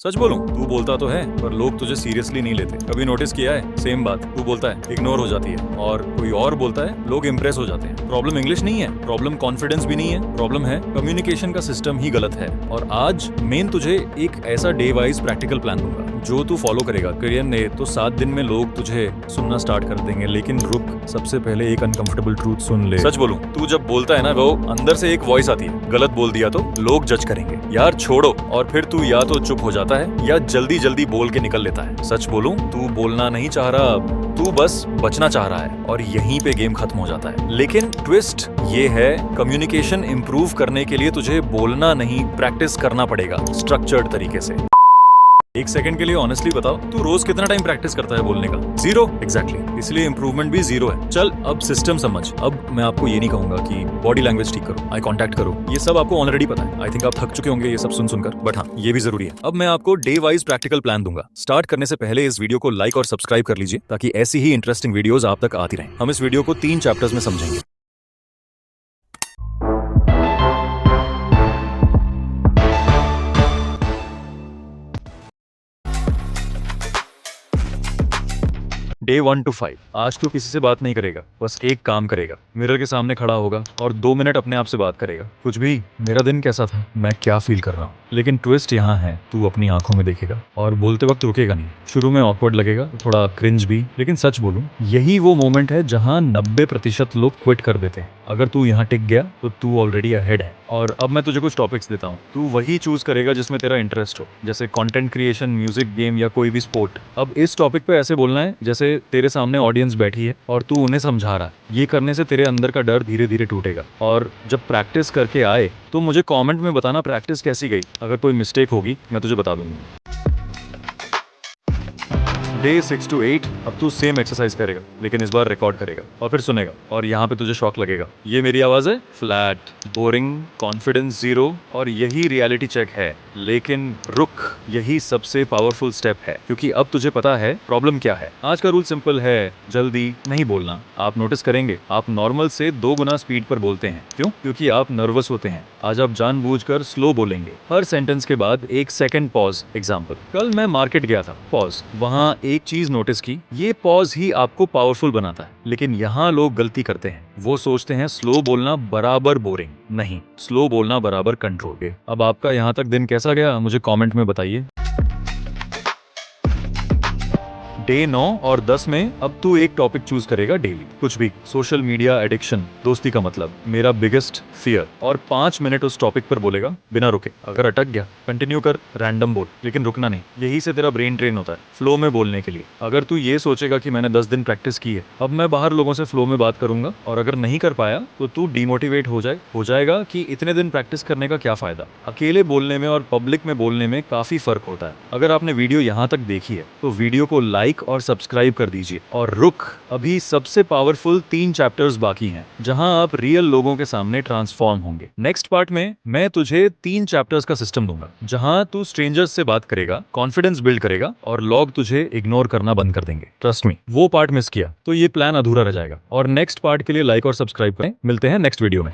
सच बोलूं, तू बोलता तो है पर लोग तुझे सीरियसली नहीं लेते। कभी नोटिस किया है? सेम बात तू बोलता है, इग्नोर हो जाती है, और कोई और बोलता है, लोग इंप्रेस हो जाते हैं। प्रॉब्लम इंग्लिश नहीं है, प्रॉब्लम कॉन्फिडेंस भी नहीं है, प्रॉब्लम है कम्युनिकेशन का सिस्टम ही गलत है। और आज मेन तुझे एक ऐसा डे वाइज प्रैक्टिकल प्लान दूंगा जो तू फॉलो करेगा। करियर ने तो 7 दिन में लोग तुझे सुनना स्टार्ट कर देंगे, लेकिन रुक, सबसे पहले एक अनकंफर्टेबल ट्रूथ सुन ले। सच बोलूं, तू जब बोलता है ना, वो अंदर से एक वॉइस आती है, गलत बोल दिया तो लोग जज करेंगे यार, छोड़ो। और फिर तू या तो चुप हो जाता है या जल्दी जल्दी बोल के निकल लेता है। सच बोलूं, तू बोलना नहीं चाह रहा, तू बस बचना चाह रहा है, और यहीं पे गेम खत्म हो जाता है। लेकिन ट्विस्ट ये है, कम्युनिकेशन इंप्रूव करने के लिए तुझे बोलना नहीं, प्रैक्टिस करना पड़ेगा स्ट्रक्चर्ड तरीके से। एक सेकंड के लिए ऑनेस्टली बताओ, तू रोज कितना टाइम प्रैक्टिस करता है बोलने का? 0 एग्जैक्टली। इसलिए इंप्रूवमेंट भी 0 है। चल अब सिस्टम समझ। अब मैं आपको ये नहीं कहूंगा कि बॉडी लैंग्वेज ठीक करो, आई कांटेक्ट करो, ये सब आपको ऑलरेडी पता है। आई थिंक आप थक चुके होंगे ये सब सुन सुनकर, बट हाँ, ये भी जरूरी है। अब मैं आपको डे वाइज प्रैक्टिकल प्लान दूंगा। स्टार्ट करने से पहले इस वीडियो को लाइक और सब्सक्राइब कर लीजिए, ताकि ऐसी ही इंटरेस्टिंग वीडियोज आप तक आती रहें। हम इस वीडियो को 3 चैप्टर्स में समझेंगे। Day 1 to 5। आज तो किसी से बात नहीं करेगा, बस एक काम करेगा, मिरर के सामने खड़ा होगा और 2 मिनट अपने आप से बात करेगा। कुछ भी, मेरा दिन कैसा था, मैं क्या फील कर रहा हूँ। लेकिन ट्विस्ट यहाँ है, तू अपनी आंखों में देखेगा और बोलते वक्त रुकेगा नहीं। शुरू में ऑकवर्ड लगेगा, थोड़ा क्रिंज भी, लेकिन सच बोलूं, यही वो मोमेंट है जहाँ 90% लोग क्विट कर देते हैं। अगर तू यहाँ टिक गया तो तू ऑलरेडी अहेड है। और अब मैं तुझे कुछ टॉपिक्स देता हूँ, तू वही चूज करेगा जिसमें तेरा इंटरेस्ट हो, जैसे कंटेंट क्रिएशन, म्यूजिक, गेम या कोई भी स्पोर्ट। अब इस टॉपिक पे ऐसे बोलना है जैसे तेरे सामने ऑडियंस बैठी है और तू उन्हें समझा रहा है। ये करने से तेरे अंदर का डर धीरे धीरे टूटेगा। और जब प्रैक्टिस करके आए तो मुझे कमेंट में बताना प्रैक्टिस कैसी गई। अगर कोई मिस्टेक होगी मैं तुझे बता दूंगा। Day 6 to 8। अब तू सेम एक्सरसाइज करेगा, लेकिन इस बार रिकॉर्ड करेगा और फिर सुनेगा। और यहाँ पे तुझे शॉक लगेगा, ये मेरी आवाज है, फ्लैट, बोरिंग, कॉन्फिडेंस 0, और यही रियलिटी चेक है। लेकिन रुक, यही सबसे पावरफुल स्टेप है, क्योंकि अब तुझे पता है प्रॉब्लम क्या है। आज का रूल सिंपल है, जल्दी नहीं बोलना। आप नोटिस करेंगे, आप नॉर्मल से 2 गुना स्पीड पर बोलते हैं। क्यों? क्योंकि आप नर्वस होते हैं। आज आप जानबूझकर स्लो बोलेंगे। हर सेंटेंस के बाद 1 सेकंड पॉज। एग्जाम्पल, कल मैं मार्केट गया था, पॉज। वहां एक चीज नोटिस की। ये पॉज ही आपको पावरफुल बनाता है। लेकिन यहाँ लोग गलती करते हैं, वो सोचते हैं स्लो बोलना बराबर बोरिंग। नहीं, स्लो बोलना बराबर कंट्रोल। अब आपका यहाँ तक दिन कैसा गया, मुझे कमेंट में बताइए। डे 9 और 10 में अब तू एक टॉपिक चूज करेगा डेली, कुछ भी, सोशल मीडिया एडिक्शन, दोस्ती का मतलब, मेरा बिगेस्ट फियर, और 5 मिनट उस टॉपिक पर बोलेगा बिना रुके। अगर अटक गया, कंटिन्यू कर, रैंडम बोल, लेकिन रुकना नहीं। यही से तेरा ब्रेन ट्रेन होता है फ्लो में बोलने के लिए। अगर तू ये सोचेगा कि मैंने 10 दिन प्रैक्टिस की है, अब मैं बाहर लोगों से फ्लो में बात करूंगा, और अगर नहीं कर पाया तो तू डिमोटिवेट हो जाएगा कि इतने दिन प्रैक्टिस करने का क्या फायदा। अकेले बोलने में और पब्लिक में बोलने में काफी फर्क होता है। अगर आपने वीडियो यहाँ तक देखी है तो वीडियो को लाइक और सब्सक्राइब कर दीजिए। और रुक, अभी सबसे पावरफुल 3 चैप्टर्स बाकी हैं, जहां आप रियल लोगों के सामने ट्रांसफॉर्म होंगे। नेक्स्ट पार्ट में मैं तुझे 3 चैप्टर्स का सिस्टम दूंगा, जहां तू स्ट्रेंजर्स से बात करेगा, कॉन्फिडेंस बिल्ड करेगा, और लोग तुझे इग्नोर करना बंद कर देंगे। ट्रस्ट मी, वो पार्ट मिस किया तो ये प्लान अधूरा रह जाएगा। और नेक्स्ट पार्ट के लिए लाइक और सब्सक्राइब करें। मिलते हैं नेक्स्ट वीडियो में।